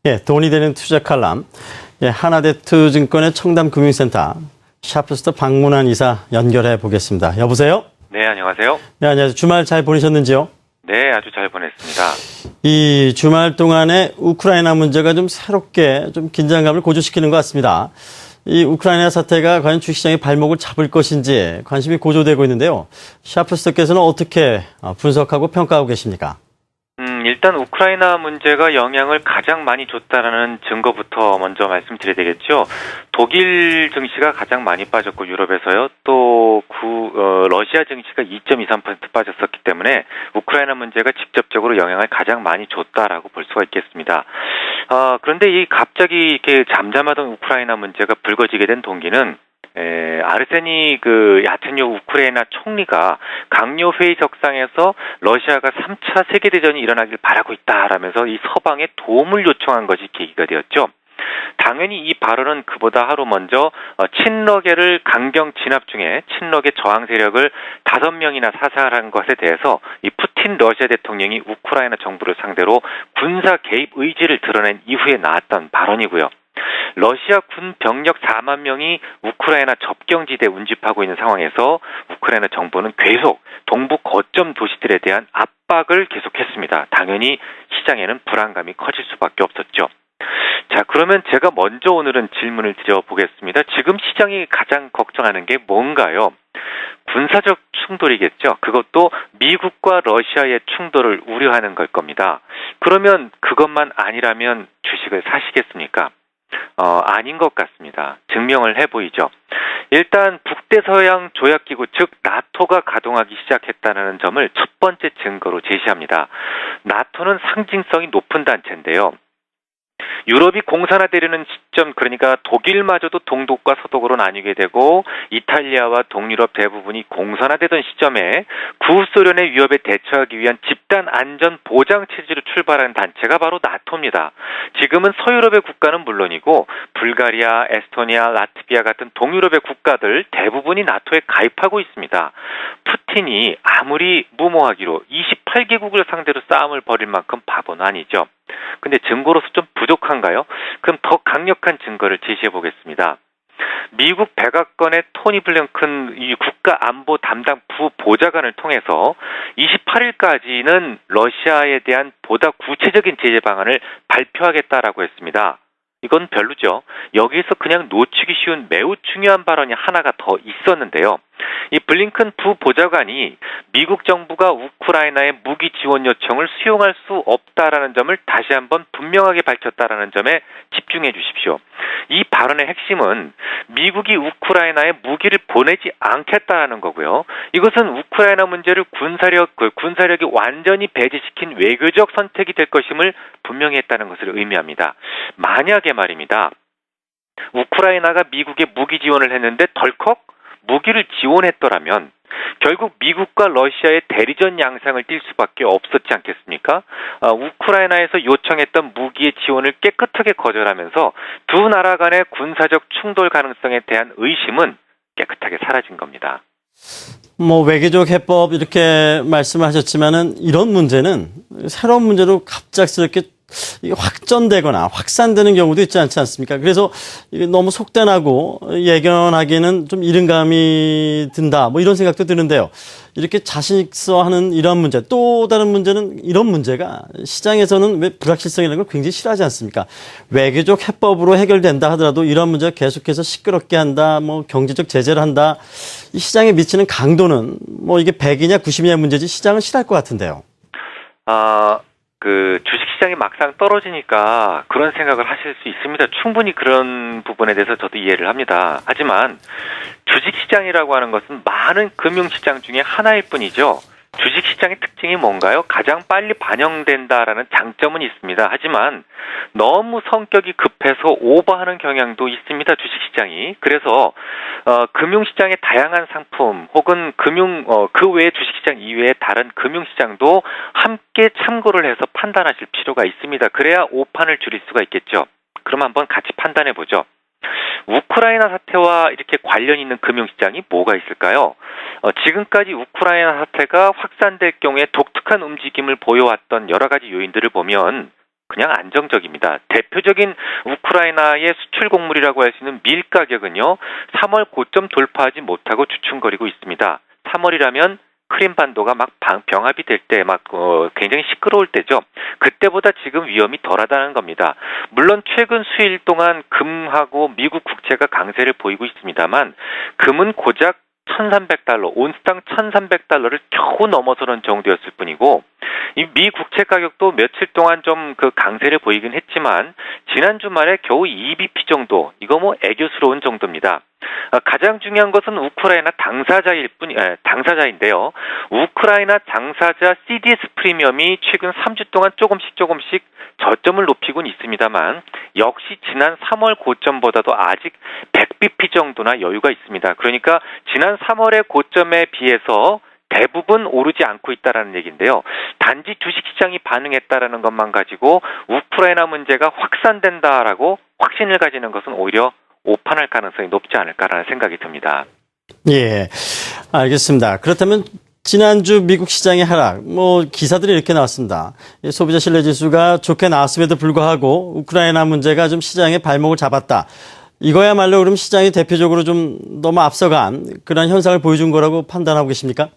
예, 돈이 되는 투자 칼럼, 예, 하나대투증권의 청담금융센터 샤프스터 박문환 이사 연결해 보겠습니다. 여보세요? 네, 안녕하세요. 네, 안녕하세요. 주말 잘 보내셨는지요? 네, 아주 잘 보냈습니다. 이 주말 동안에 우크라이나 문제가 좀 새롭게 좀 긴장감을 고조시키는 것 같습니다. 이 우크라이나 사태가 과연 주식시장의 발목을 잡을 것인지 관심이 고조되고 있는데요. 샤프스터께서는 어떻게 분석하고 평가하고 계십니까? 일단 우크라이나 문제가 영향을 가장 많이 줬다라는 증거부터 먼저 말씀드려야 되겠죠. 독일 증시가 가장 많이 빠졌고 유럽에서요. 또 러시아 증시가 2.23% 빠졌었기 때문에 우크라이나 문제가 직접적으로 영향을 가장 많이 줬다라고 볼 수가 있겠습니다. 그런데 이 갑자기 이렇게 잠잠하던 우크라이나 문제가 불거지게 된 동기는 아르세니 야트뇨 우크라이나 총리가 강요 회의 적상에서 러시아가 3차 세계대전이 일어나길 바라고 있다라면서 이 서방에 도움을 요청한 것이 계기가 되었죠. 당연히 이 발언은 그보다 하루 먼저 친러계를 강경 진압 중에 친러계 저항 세력을 5명이나 사살한 것에 대해서 이 푸틴 러시아 대통령이 우크라이나 정부를 상대로 군사 개입 의지를 드러낸 이후에 나왔던 발언이고요. 러시아 군 병력 4만 명이 우크라이나 접경지대에 운집하고 있는 상황에서 우크라이나 정부는 계속 동부 거점 도시들에 대한 압박을 계속했습니다. 당연히 시장에는 불안감이 커질 수밖에 없었죠. 자, 그러면 제가 먼저 오늘은 질문을 드려보겠습니다. 지금 시장이 가장 걱정하는 게 뭔가요? 군사적 충돌이겠죠. 그것도 미국과 러시아의 충돌을 우려하는 걸 겁니다. 그러면 그것만 아니라면 주식을 사시겠습니까? 아닌 것 같습니다. 증명을 해보이죠. 일단 북대서양 조약기구 즉 나토가 가동하기 시작했다는 점을 첫 번째 증거로 제시합니다. 나토는 상징성이 높은 단체인데요. 유럽이 공산화되려는 시점, 그러니까 독일마저도 동독과 서독으로 나뉘게 되고 이탈리아와 동유럽 대부분이 공산화되던 시점에 구소련의 위협에 대처하기 위한 집단 안전 보장 체제로 출발한 단체가 바로 나토입니다. 지금은 서유럽의 국가는 물론이고 불가리아, 에스토니아, 라트비아 같은 동유럽의 국가들 대부분이 나토에 가입하고 있습니다. 푸틴이 아무리 무모하기로 28개국을 상대로 싸움을 벌일 만큼 바보는 아니죠. 근데 증거로서 좀 부족한가요? 그럼 더 강력한 증거를 제시해 보겠습니다. 미국 백악관의 토니 블링컨 이 국가안보 담당 부보좌관을 통해서 28일까지는 러시아에 대한 보다 구체적인 제재 방안을 발표하겠다라고 했습니다. 이건 별로죠. 여기에서 그냥 놓치기 쉬운 매우 중요한 발언이 하나가 더 있었는데요. 이 블링컨 부보좌관이 미국 정부가 우크라이나의 무기 지원 요청을 수용할 수 없다라는 점을 다시 한번 분명하게 밝혔다라는 점에 집중해 주십시오. 이 발언의 핵심은 미국이 우크라이나에 무기를 보내지 않겠다라는 거고요. 이것은 우크라이나 문제를 군사력이 완전히 배제시킨 외교적 선택이 될 것임을 분명히 했다는 것을 의미합니다. 만약에 말입니다. 우크라이나가 미국에 무기 지원을 했는데 덜컥 무기를 지원했더라면 결국 미국과 러시아의 대리전 양상을 띌 수밖에 없었지 않겠습니까? 우크라이나에서 요청했던 무기의 지원을 깨끗하게 거절하면서 두 나라 간의 군사적 충돌 가능성에 대한 의심은 깨끗하게 사라진 겁니다. 외교적 해법 이렇게 말씀하셨지만은 이런 문제는 새로운 문제로 갑작스럽게 확전되거나 확산되는 경우도 있지 않지 않습니까? 그래서 너무 속단하고 예견하기에는 좀 이른 감이 든다. 이런 생각도 드는데요. 이렇게 자신 있어 하는 이런 문제, 또 다른 문제는 이런 문제가 시장에서는 왜 불확실성이라는 걸 굉장히 싫어하지 않습니까? 외교적 해법으로 해결된다 하더라도 이런 문제가 계속해서 시끄럽게 한다, 경제적 제재를 한다. 이 시장에 미치는 강도는 이게 100이냐 90이냐 문제지 시장은 싫어할 것 같은데요. 주식시장이 막상 떨어지니까 그런 생각을 하실 수 있습니다. 충분히 그런 부분에 대해서 저도 이해를 합니다. 하지만 주식시장이라고 하는 것은 많은 금융시장 중에 하나일 뿐이죠. 주식시장의 특징이 뭔가요? 가장 빨리 반영된다라는 장점은 있습니다. 하지만 너무 성격이 급해서 오버하는 경향도 있습니다. 주식시장이. 그래서 금융시장의 다양한 상품 혹은 그 외의 주식시장 이외의 다른 금융시장도 함께 참고를 해서 판단하실 필요가 있습니다. 그래야 오판을 줄일 수가 있겠죠. 그럼 한번 같이 판단해 보죠. 우크라이나 사태와 이렇게 관련 있는 금융시장이 뭐가 있을까요? 지금까지 우크라이나 사태가 확산될 경우에 독특한 움직임을 보여왔던 여러 가지 요인들을 보면 그냥 안정적입니다. 대표적인 우크라이나의 수출 곡물이라고 할 수 있는 밀 가격은요, 3월 고점 돌파하지 못하고 주춤거리고 있습니다. 3월이라면 크림반도가 막 병합이 될 때 굉장히 시끄러울 때죠. 그때보다 지금 위험이 덜하다는 겁니다. 물론 최근 수일 동안 금하고 미국 국채가 강세를 보이고 있습니다만 금은 고작 1,300달러, 온스당 1,300달러를 겨우 넘어서는 정도였을 뿐이고, 이 미 국채 가격도 며칠 동안 좀 그 강세를 보이긴 했지만 지난 주말에 겨우 2bp 정도, 이거 뭐 애교스러운 정도입니다. 가장 중요한 것은 우크라이나 당사자인데요. 우크라이나 당사자 CDS 프리미엄이 최근 3주 동안 조금씩 저점을 높이곤 있습니다만 역시 지난 3월 고점보다도 아직 100bp 정도나 여유가 있습니다. 그러니까 지난 3월의 고점에 비해서 대부분 오르지 않고 있다라는 얘기인데요. 단지 주식시장이 반응했다라는 것만 가지고 우크라이나 문제가 확산된다라고 확신을 가지는 것은 오히려 오판할 가능성이 높지 않을까라는 생각이 듭니다. 예, 알겠습니다. 그렇다면 지난주 미국 시장의 하락, 기사들이 이렇게 나왔습니다. 소비자 신뢰지수가 좋게 나왔음에도 불구하고 우크라이나 문제가 좀 시장의 발목을 잡았다. 이거야말로 그럼 시장이 대표적으로 좀 너무 앞서간 그런 현상을 보여준 거라고 판단하고 계십니까?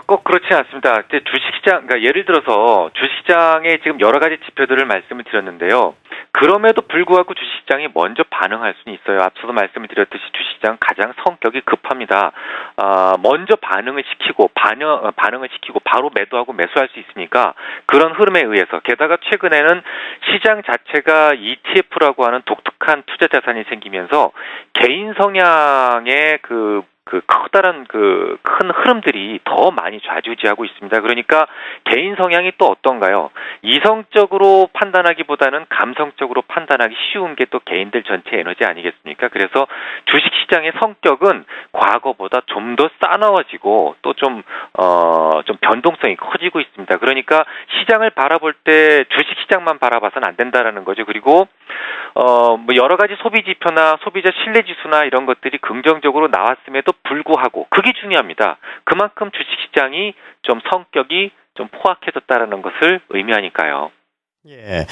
꼭 그렇지 않습니다. 주식시장, 그러니까 예를 들어서 주식시장의 지금 여러 가지 지표들을 말씀을 드렸는데요. 그럼에도 불구하고 주식시장이 먼저 반응할 수는 있어요. 앞서도 말씀을 드렸듯이 주식시장 가장 성격이 급합니다. 먼저 반응을 시키고 바로 매도하고 매수할 수 있으니까 그런 흐름에 의해서, 게다가 최근에는 시장 자체가 ETF라고 하는 독특한 투자 자산이 생기면서 개인 성향의 커다란 큰 흐름들이 더 많이 좌지우지하고 있습니다. 그러니까 개인 성향이 또 어떤가요? 이성적으로 판단하기보다는 감성적으로 판단하기 쉬운 게 또 개인들 전체 에너지 아니겠습니까? 그래서 주식시장의 성격은 과거보다 좀 더 싸나워지고 또 좀 변동성이 커지고 있습니다. 그러니까 시장을 바라볼 때 주식시장만 바라봐서는 안 된다라는 거죠. 그리고 여러 가지 소비 지표나 소비자 신뢰 지수나 이런 것들이 긍정적으로 나왔음에도 불구하고 그게 중요합니다. 그만큼 주식시장이 좀 성격이 좀 포악해졌다라는 것을 의미하니까요. 예.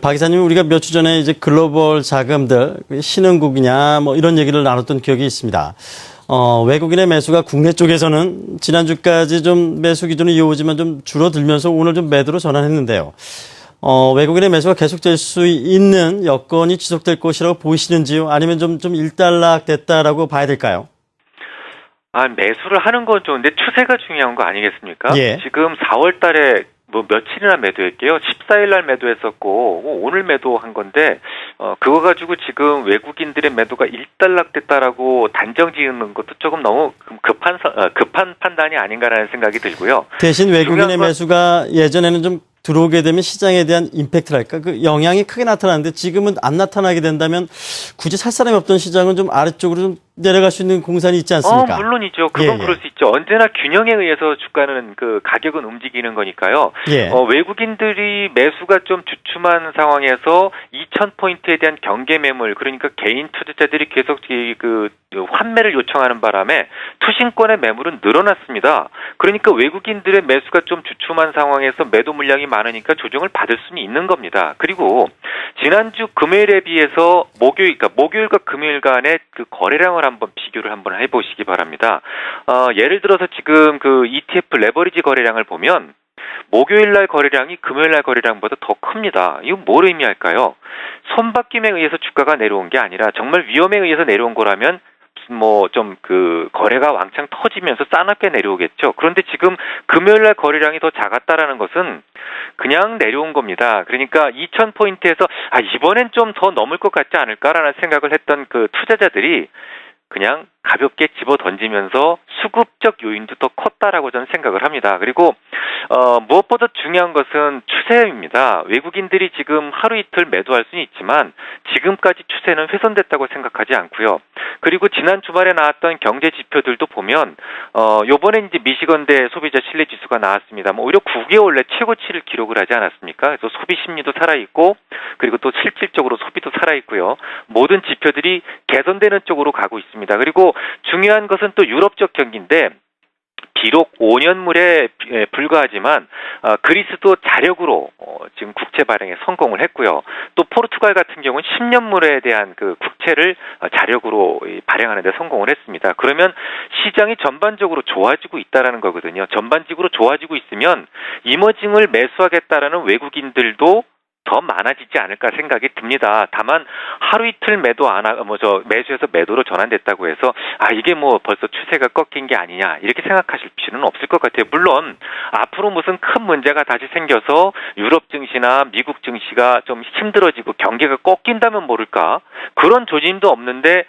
박 이사님, 우리가 몇 주 전에 이제 글로벌 자금들, 신흥국이냐, 이런 얘기를 나눴던 기억이 있습니다. 외국인의 매수가 국내 쪽에서는 지난주까지 좀 매수 기준을 이어오지만 좀 줄어들면서 오늘 좀 매도로 전환했는데요. 외국인의 매수가 계속될 수 있는 여건이 지속될 것이라고 보이시는지요? 아니면 좀 일단락됐다라고 봐야 될까요? 매수를 하는 건 좋은데 추세가 중요한 거 아니겠습니까? 예. 지금 4월 달에 며칠이나 매도했게요. 14일 날 매도했었고 오늘 매도한 건데 그거 가지고 지금 외국인들의 매도가 일단락됐다라고 단정 지으는 것도 조금 너무 급한 판단이 아닌가라는 생각이 들고요. 대신 외국인의 매수가 예전에는 좀 들어오게 되면 시장에 대한 임팩트랄까, 그 영향이 크게 나타나는데 지금은 안 나타나게 된다면 굳이 살 사람이 없던 시장은 좀 아래쪽으로 좀 내려갈 수 있는 공산이 있지 않습니까? 물론이죠. 그건 그럴 수 있죠. 언제나 균형에 의해서 주가는 가격은 움직이는 거니까요. 예. 외국인들이 매수가 좀 주춤한 상황에서 2,000포인트에 대한 경계 매물, 그러니까 개인 투자자들이 계속 환매를 요청하는 바람에 투신권의 매물은 늘어났습니다. 그러니까 외국인들의 매수가 좀 주춤한 상황에서 매도 물량이 많으니까 조정을 받을 수는 있는 겁니다. 그리고 지난주 금요일에 비해서 목요일과 금요일 간의 거래량을 한번 비교를 한번 해보시기 바랍니다. 예를 들어서 지금 ETF 레버리지 거래량을 보면 목요일 날 거래량이 금요일 날 거래량보다 더 큽니다. 이건 뭘 의미할까요? 손바뀜에 의해서 주가가 내려온 게 아니라 정말 위험에 의해서 내려온 거라면 거래가 왕창 터지면서 싸납게 내려오겠죠. 그런데 지금 금요일 날 거래량이 더 작았다라는 것은 그냥 내려온 겁니다. 그러니까 2,000포인트에서 이번엔 좀 더 넘을 것 같지 않을까라는 생각을 했던 투자자들이 그냥 가볍게 집어 던지면서 수급적 요인도 더 컸다라고 저는 생각을 합니다. 그리고 무엇보다 중요한 것은 추세입니다. 외국인들이 지금 하루 이틀 매도할 수는 있지만 지금까지 추세는 훼손됐다고 생각하지 않고요. 그리고 지난 주말에 나왔던 경제 지표들도 보면 요번에 이제 미시건대 소비자 신뢰 지수가 나왔습니다. 오히려 9개월 내 최고치를 기록을 하지 않았습니까? 그래서 소비 심리도 살아있고 그리고 또 실질적으로 소비도 살아있고요. 모든 지표들이 개선되는 쪽으로 가고 있습니다. 그리고 중요한 것은 또 유럽적 경기인데 비록 5년물에 불과하지만 그리스도 자력으로 지금 국채 발행에 성공을 했고요. 또 포르투갈 같은 경우는 10년물에 대한 그 국채를 자력으로 발행하는 데 성공을 했습니다. 그러면 시장이 전반적으로 좋아지고 있다라는 거거든요. 전반적으로 좋아지고 있으면 이머징을 매수하겠다라는 외국인들도 더 많아지지 않을까 생각이 듭니다. 다만 하루 이틀 매도 매수해서 매도로 전환됐다고 해서 이게 벌써 추세가 꺾인 게 아니냐 이렇게 생각하실 필요는 없을 것 같아요. 물론 앞으로 무슨 큰 문제가 다시 생겨서 유럽 증시나 미국 증시가 좀 힘들어지고 경기가 꺾인다면 모를까 그런 조짐도 없는데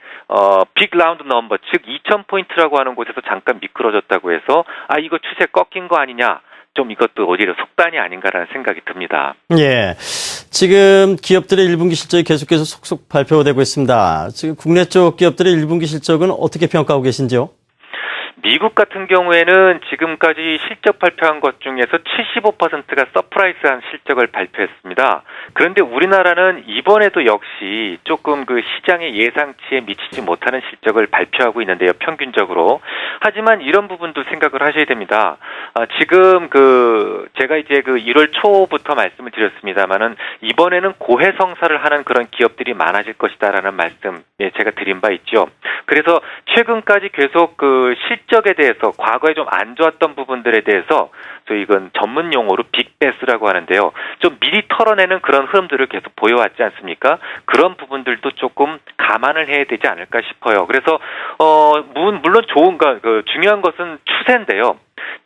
빅 라운드 넘버 즉 2,000포인트라고 하는 곳에서 잠깐 미끄러졌다고 해서 이거 추세 꺾인 거 아니냐 좀 이것도 오히려 속단이 아닌가라는 생각이 듭니다. 예. 지금 기업들의 1분기 실적이 계속해서 속속 발표되고 있습니다. 지금 국내 쪽 기업들의 1분기 실적은 어떻게 평가하고 계신지요? 미국 같은 경우에는 지금까지 실적 발표한 것 중에서 75%가 서프라이즈한 실적을 발표했습니다. 그런데 우리나라는 이번에도 역시 조금 그 시장의 예상치에 미치지 못하는 실적을 발표하고 있는데요, 평균적으로. 하지만 이런 부분도 생각을 하셔야 됩니다. 지금 제가 이제 1월 초부터 말씀을 드렸습니다만은 이번에는 고해성사를 하는 그런 기업들이 많아질 것이다라는 말씀 제가 드린 바 있죠. 그래서 최근까지 계속 실적에 대해서 과거에 좀 안 좋았던 부분들에 대해서 저희 이건 전문 용어로 빅베스라고 하는데요. 좀 미리 털어내는 그런 흐름들을 계속 보여왔지 않습니까? 그런 부분들도 조금 감안을 해야 되지 않을까 싶어요. 그래서 물론 중요한 것은 추세인데요.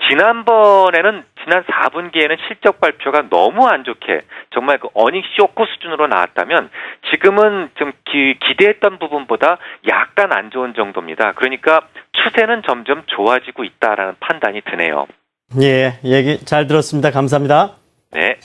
지난 4분기에는 실적 발표가 너무 안 좋게 정말 어닝 쇼크 수준으로 나왔다면 지금은 좀 기대했던 부분보다 약간 안 좋은 정도입니다. 그러니까 추세는 점점 좋아지고 있다라는 판단이 드네요. 예, 얘기 잘 들었습니다. 감사합니다. 네.